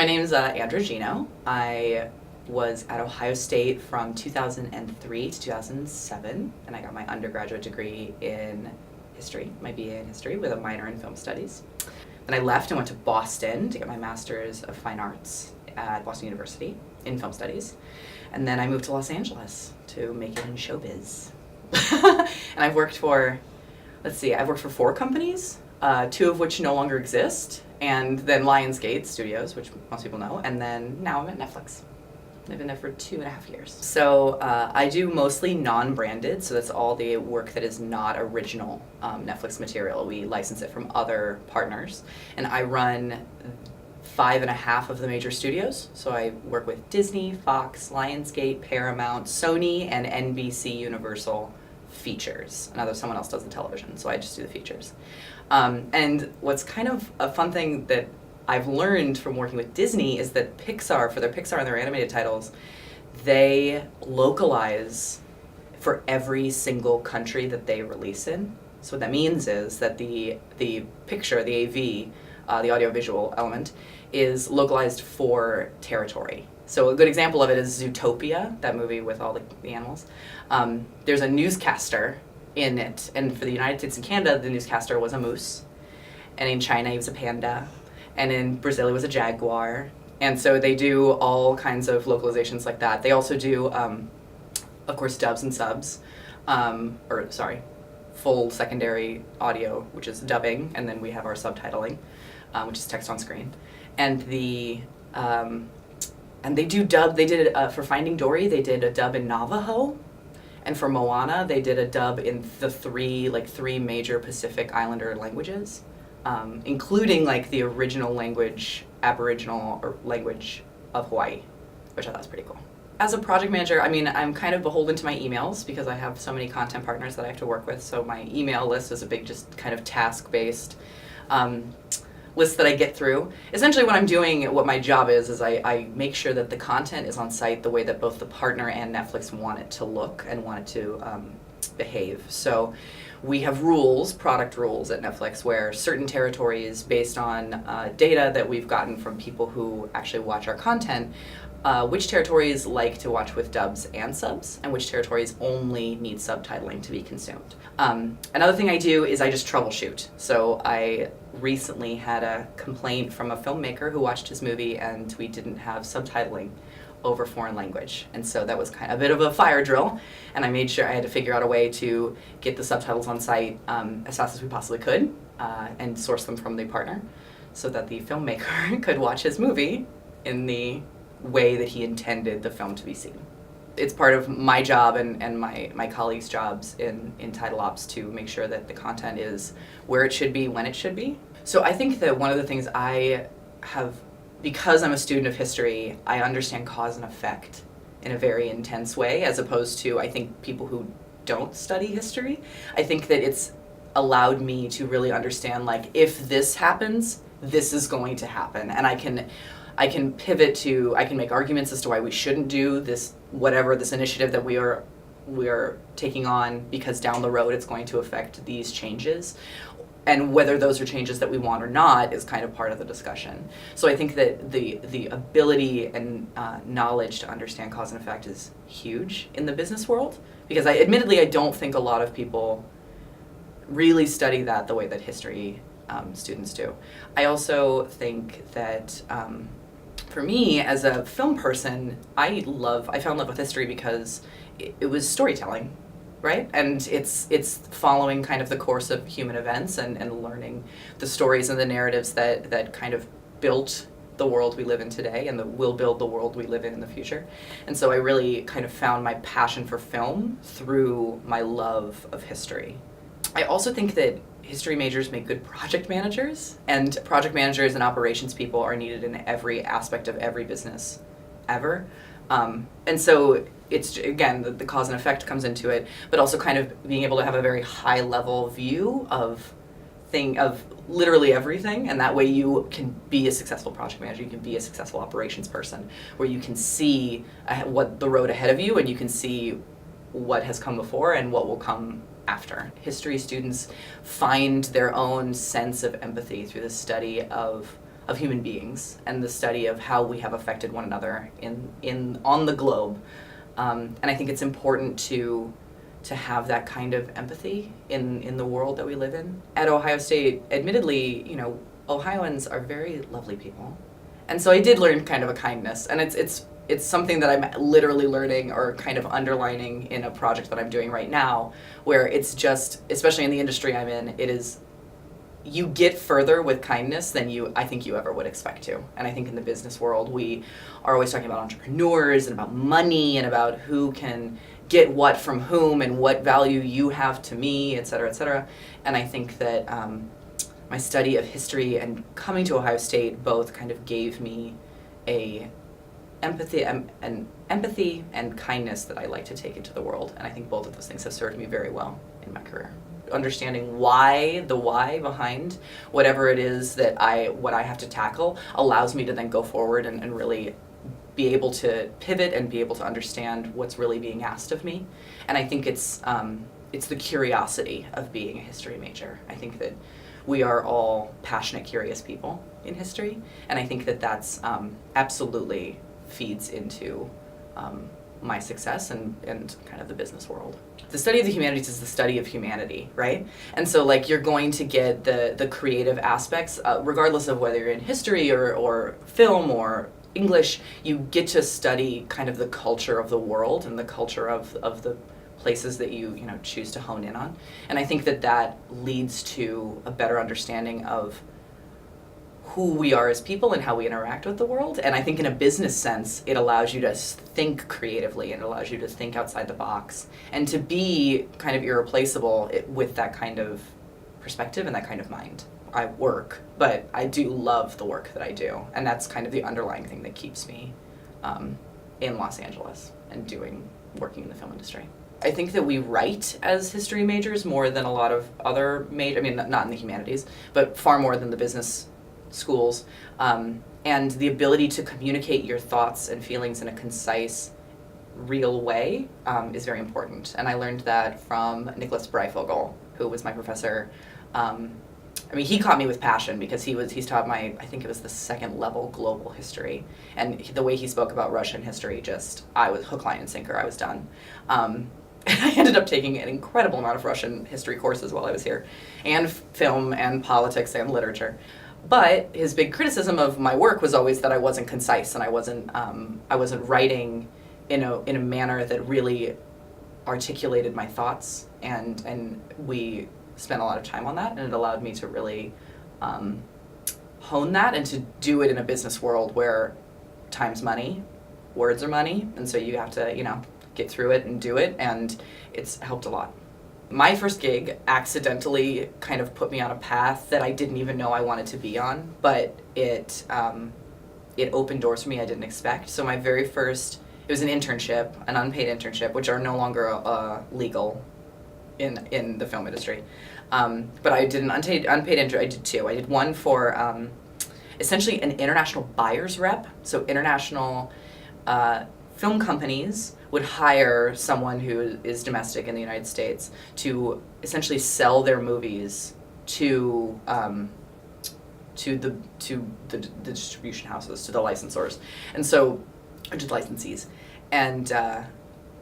my name is Andra Geno. I was at Ohio State from 2003 to 2007, and I got my undergraduate degree in history, my BA in history, with a minor in film studies. Then I left and went to Boston to get my Master's of Fine Arts at Boston University in film studies. And then I moved to Los Angeles to make it in showbiz. And I've worked for 4 companies, 2 of which no longer exist, and then Lionsgate Studios, which most people know, and then now I'm at Netflix. I've been there for 2.5 years. So I do mostly non-branded, so that's all the work that is not original Netflix material. We license it from other partners, and I run 5.5 of the major studios. So I work with Disney, Fox, Lionsgate, Paramount, Sony, and NBC Universal features. Someone else does the television, so I just do the features. And what's kind of a fun thing that I've learned from working with Disney is that Pixar, for their Pixar and their animated titles, they localize for every single country that they release in. So what that means is that the picture, the AV, the audiovisual element, is localized for territory. So a good example of it is Zootopia, that movie with all the animals. There's a newscaster in it, and for the United States and Canada, the newscaster was a moose, and in China he was a panda, and in Brazil he was a jaguar, and so they do all kinds of localizations like that. They also do, of course, dubs and subs, full secondary audio, which is dubbing, and then we have our subtitling, which is text on screen, and they do dub. They did for Finding Dory. They did a dub in Navajo, and for Moana, they did a dub in the three major Pacific Islander languages, including like the original language, Aboriginal language of Hawaii, which I thought was pretty cool. As a project manager, I mean, I'm kind of beholden to my emails because I have so many content partners that I have to work with. So my email list is a big, just kind of task-based list that I get through. Essentially what I'm doing, what my job is I make sure that the content is on site the way that both the partner and Netflix want it to look and want it to behave. So we have rules, product rules at Netflix, where certain territories, based on data that we've gotten from people who actually watch our content, which territories like to watch with dubs and subs, and which territories only need subtitling to be consumed. Another thing I do is I just troubleshoot. So I recently had a complaint from a filmmaker who watched his movie and we didn't have subtitling over foreign language. And so that was kind of a bit of a fire drill, and I made sure I had to figure out a way to get the subtitles on site as fast as we possibly could and source them from the partner so that the filmmaker could watch his movie in the way that he intended the film to be seen. It's part of my job and my colleagues' jobs in Title Ops to make sure that the content is where it should be, when it should be. So I think that one of the things I have, because I'm a student of history, I understand cause and effect in a very intense way, as opposed to, I think, people who don't study history. I think that it's allowed me to really understand, like, if this happens, this is going to happen, and I can pivot to, I can make arguments as to why we shouldn't do this, whatever this initiative that we are taking on, because down the road it's going to affect these changes. And whether those are changes that we want or not is kind of part of the discussion. So I think that the ability and knowledge to understand cause and effect is huge in the business world, because I don't think a lot of people really study that the way that history students do. I also think that for me, as a film person, I fell in love with history because it was storytelling, right? And it's following kind of the course of human events and learning the stories and the narratives that kind of built the world we live in today and that will build the world we live in the future. And so I really kind of found my passion for film through my love of history. I also think that history majors make good project managers, and project managers and operations people are needed in every aspect of every business ever. And so it's, again, the cause and effect comes into it, but also kind of being able to have a very high level view of literally everything, and that way you can be a successful project manager, you can be a successful operations person, where you can see what the road ahead of you, and you can see what has come before and what will come after. History students find their own sense of empathy through the study of of human beings and the study of how we have affected one another on the globe. And I think it's important to have that kind of empathy in the world that we live in. At Ohio State, admittedly, Ohioans are very lovely people. And so I did learn kind of a kindness, and it's something that I'm literally learning or kind of underlining in a project that I'm doing right now, where it's just, especially in the industry I'm in, it is, you get further with kindness than I think you ever would expect to. And I think in the business world, we are always talking about entrepreneurs and about money and about who can get what from whom and what value you have to me, et cetera, et cetera. And I think that my study of history and coming to Ohio State both kind of gave me a empathy and kindness that I like to take into the world. And I think both of those things have served me very well in my career. Understanding the why behind whatever it is that what I have to tackle allows me to then go forward and really be able to pivot and be able to understand what's really being asked of me. And I think it's the curiosity of being a history major. I think that we are all passionate, curious people in history, and I think that that's absolutely feeds into my success and kind of the business world. The study of the humanities is the study of humanity, right? And so you're going to get the creative aspects, regardless of whether you're in history or film or English, you get to study kind of the culture of the world and the culture of the places that you choose to hone in on. And I think that leads to a better understanding of who we are as people and how we interact with the world. And I think in a business sense, it allows you to think creatively and it allows you to think outside the box and to be kind of irreplaceable with that kind of perspective and that kind of mind. I work, but I do love the work that I do. And that's kind of the underlying thing that keeps me in Los Angeles and working in the film industry. I think that we write as history majors more than a lot of other not in the humanities, but far more than the business schools. And the ability to communicate your thoughts and feelings in a concise, real way is very important. And I learned that from Nicholas Breifogel, who was my professor. He caught me with passion because he's taught I think it was the second level global history. And the way he spoke about Russian history, I was hook, line, and sinker. I was done. And I ended up taking an incredible amount of Russian history courses while I was here, and film and politics and literature. But his big criticism of my work was always that I wasn't concise and I wasn't writing in a manner that really articulated my thoughts, and we spent a lot of time on that, and it allowed me to really hone that and to do it in a business world where time's money, words are money, and so you have to get through it and do it, and it's helped a lot. My first gig accidentally kind of put me on a path that I didn't even know I wanted to be on, but it opened doors for me I didn't expect. So my very first, it was an internship, an unpaid internship, which are no longer legal in the film industry. But I did an unpaid internship. I did two. I did one for essentially an international buyer's rep. So international film companies would hire someone who is domestic in the United States to essentially sell their movies to the distribution houses, to the licensors, and so, or to the licensees. And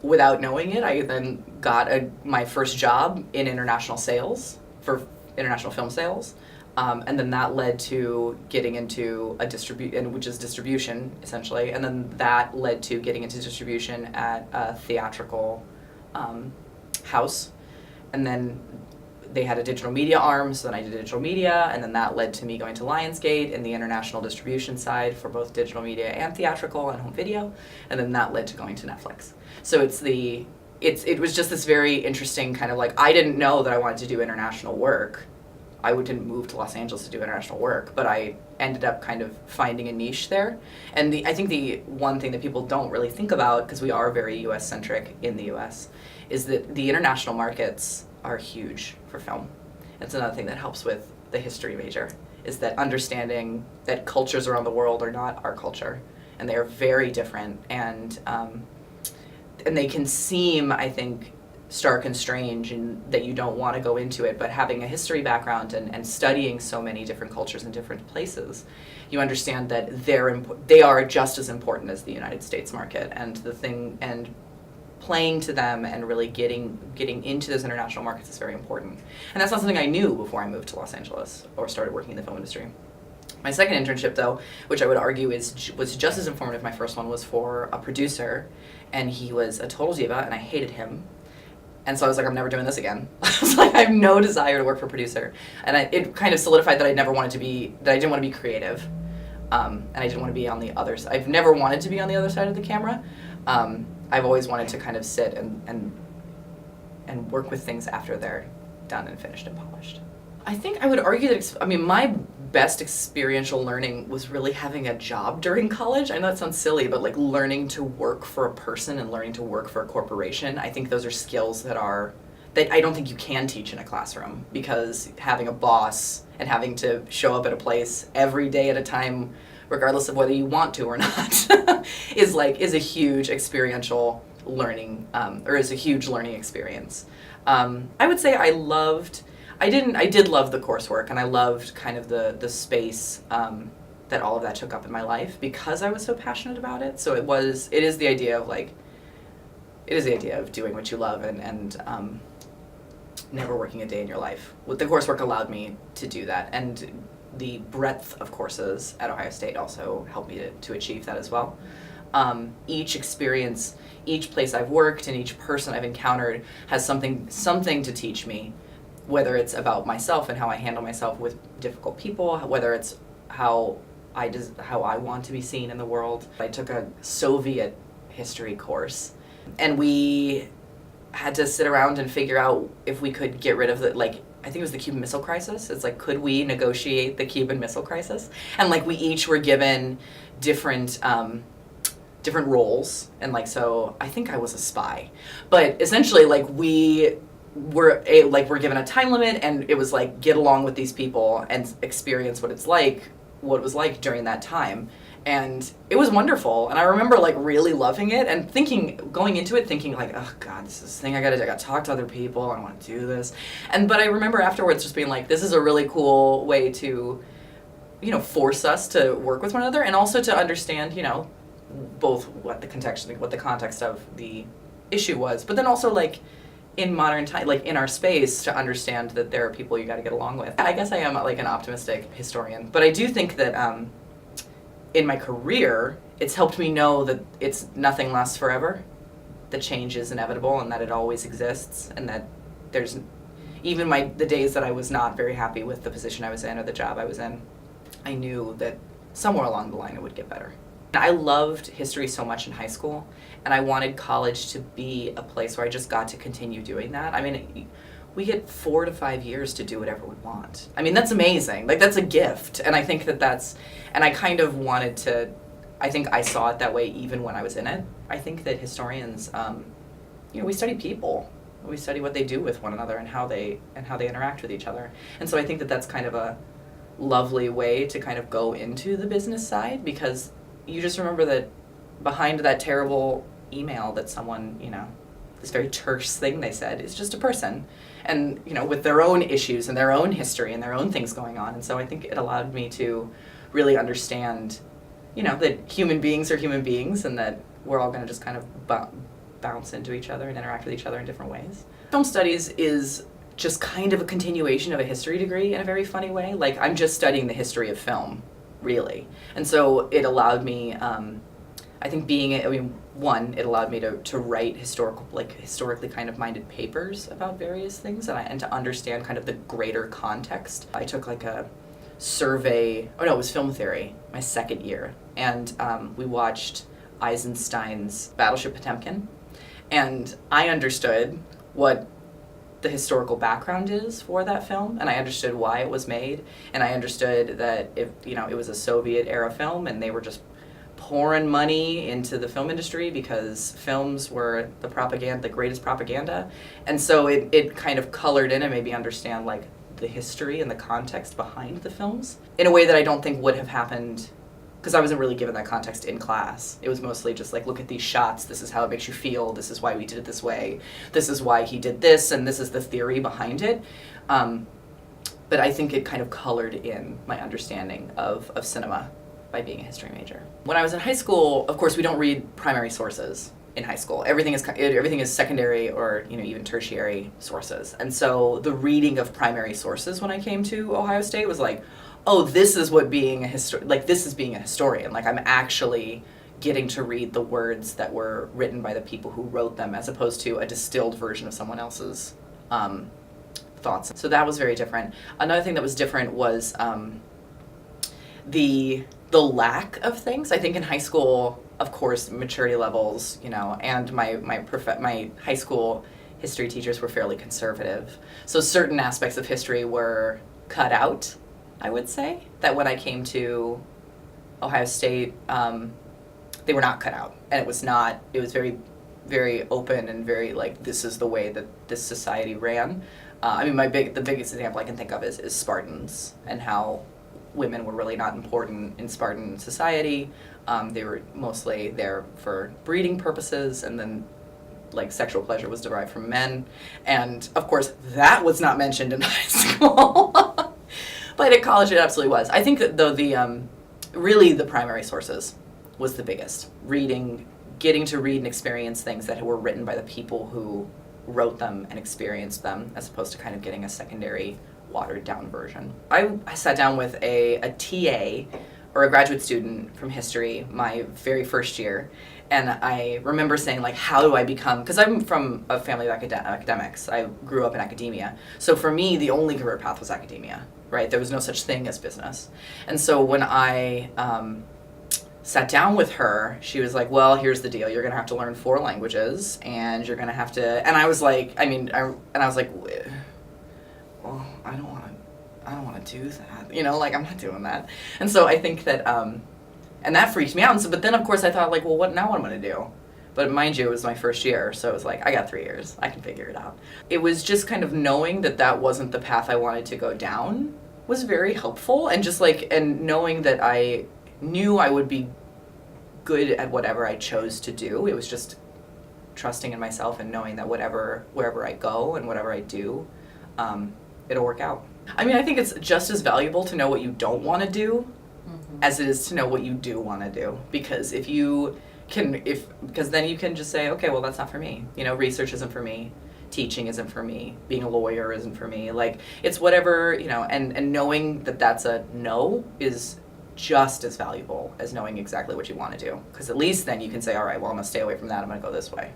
without knowing it, I then got my first job in international sales for international film sales. And then that led to getting into which is distribution, essentially. And then that led to getting into distribution at a theatrical house. And then they had a digital media arm, so then I did digital media, and then that led to me going to Lionsgate in the international distribution side for both digital media and theatrical and home video. And then that led to going to Netflix. So it was just this very interesting kind of I didn't know that I wanted to do international work. I didn't move to Los Angeles to do international work, but I ended up kind of finding a niche there. And I think the one thing that people don't really think about, because we are very US-centric in the US, is that the international markets are huge for film. It's another thing that helps with the history major, is that understanding that cultures around the world are not our culture, and they are very different, and they can seem, I think, stark and strange and that you don't want to go into it, but having a history background and studying so many different cultures in different places, you understand that they are just as important as the United States market, and playing to them and really getting into those international markets is very important. And that's not something I knew before I moved to Los Angeles or started working in the film industry. My second internship, though, which I would argue was just as informative, my first one was for a producer, and he was a total diva, and I hated him. And so I was like, I'm never doing this again. I was like, I have no desire to work for a producer. And it kind of solidified that I didn't want to be creative. And I didn't want to be on the other side. I've never wanted to be on the other side of the camera. I've always wanted to kind of sit and work with things after they're done and finished and polished. I think I would argue that, my best experiential learning was really having a job during college. I know that sounds silly, but like learning to work for a person and learning to work for a corporation, I think those are skills that I don't think you can teach in a classroom, because having a boss and having to show up at a place every day at a time, regardless of whether you want to or not, is a huge experiential learning, or is a huge learning experience. I would say I did love the coursework, and I loved kind of the space that all of that took up in my life because I was so passionate about it. So it is the idea of doing what you love and never working a day in your life. The coursework allowed me to do that, and the breadth of courses at Ohio State also helped me to achieve that as well. Each experience, each place I've worked, and each person I've encountered has something to teach me, whether it's about myself and how I handle myself with difficult people, whether it's how I want to be seen in the world. I took a Soviet history course, and we had to sit around and figure out if we could get rid of I think it was the Cuban Missile Crisis. It's like, could we negotiate the Cuban Missile Crisis? And we each were given different roles, and so I think I was a spy, but essentially we're given a time limit, and it was get along with these people and experience what it was like during that time. And it was wonderful, and I remember really loving it and going into it thinking oh god, this is this thing I gotta talk to other people, I want to do this. But I remember afterwards just being this is a really cool way to force us to work with one another, and also to understand both what the context of the issue was, but then also in modern time, in our space, to understand that there are people you got to get along with. I guess I am an optimistic historian, but I do think that in my career, it's helped me know that nothing lasts forever, that change is inevitable, and that it always exists, and that there's even the days that I was not very happy with the position I was in or the job I was in, I knew that somewhere along the line it would get better. I loved history so much in high school, and I wanted college to be a place where I just got to continue doing that. We get 4 to 5 years to do whatever we want. That's amazing. That's a gift, and I think and I kind of wanted to, I think I saw it that way even when I was in it. I think that historians, we study people. We study what they do with one another and how they interact with each other. And so I think that that's kind of a lovely way to kind of go into the business side, because you just remember that behind that terrible email that someone, this very terse thing they said, is just a person, and with their own issues and their own history and their own things going on. And so I think it allowed me to really understand, that human beings are human beings, and that we're all going to just kind of bounce into each other and interact with each other in different ways. Film studies is just kind of a continuation of a history degree in a very funny way. I'm just studying the history of film, really. And so it allowed me, I think it allowed me to write historically kind of minded papers about various things, and to understand kind of the greater context. I took a survey, it was film theory, my second year, and we watched Eisenstein's Battleship Potemkin, and I understood what the historical background is for that film, and I understood why it was made, and I understood that it was a Soviet era film, and they were just pouring money into the film industry because films were the greatest propaganda. And so it kind of colored in and made me understand the history and the context behind the films in a way that I don't think would have happened because I wasn't really given that context in class. It was mostly just like, look at these shots, this is how it makes you feel, this is why we did it this way, this is why he did this, and this is the theory behind it. But I think it kind of colored in my understanding of cinema by being a history major. When I was in high school, of course, we don't read primary sources in high school. Everything is secondary or even tertiary sources. And so the reading of primary sources when I came to Ohio State was like, oh, this is what being this is being a historian. Like, I'm actually getting to read the words that were written by the people who wrote them, as opposed to a distilled version of someone else's thoughts. So that was very different. Another thing that was different was the lack of things. I think in high school, of course, maturity levels, and my high school history teachers were fairly conservative. So certain aspects of history were cut out, I would say. That when I came to Ohio State, they were not cut out. And it was very, very open and very this is the way that this society ran. The biggest example I can think of is Spartans, and how women were really not important in Spartan society. They were mostly there for breeding purposes, and then sexual pleasure was derived from men. And of course that was not mentioned in high school. But at college it absolutely was. I think that though really the primary sources was the biggest. Getting to read and experience things that were written by the people who wrote them and experienced them, as opposed to kind of getting a secondary watered down version. I sat down with a TA or a graduate student from history my very first year, and I remember saying how do I become, because I'm from a family of academics. I grew up in academia. So for me, the only career path was academia, right? There was no such thing as business. And so when I sat down with her, she was like, well, here's the deal. You're going to have to learn 4 languages, and you're going to have to, and I was like, well, I don't want to do that. I'm not doing that. And so I think that, and that freaked me out. And so, but then of course I thought what am I going to do? But mind you, it was my first year, so it was I got 3 years. I can figure it out. It was just kind of knowing that wasn't the path I wanted to go down was very helpful, and just and knowing that I knew I would be good at whatever I chose to do. It was just trusting in myself and knowing that wherever I go and whatever I do, it'll work out. I think it's just as valuable to know what you don't want to do as it is to know what you do want to do. Because because then you can just say, okay, well, that's not for me. Research isn't for me. Teaching isn't for me. Being a lawyer isn't for me. It's whatever, and knowing that that's a no is just as valuable as knowing exactly what you want to do. Because at least then you can say, all right, well, I'm going to stay away from that. I'm going to go this way.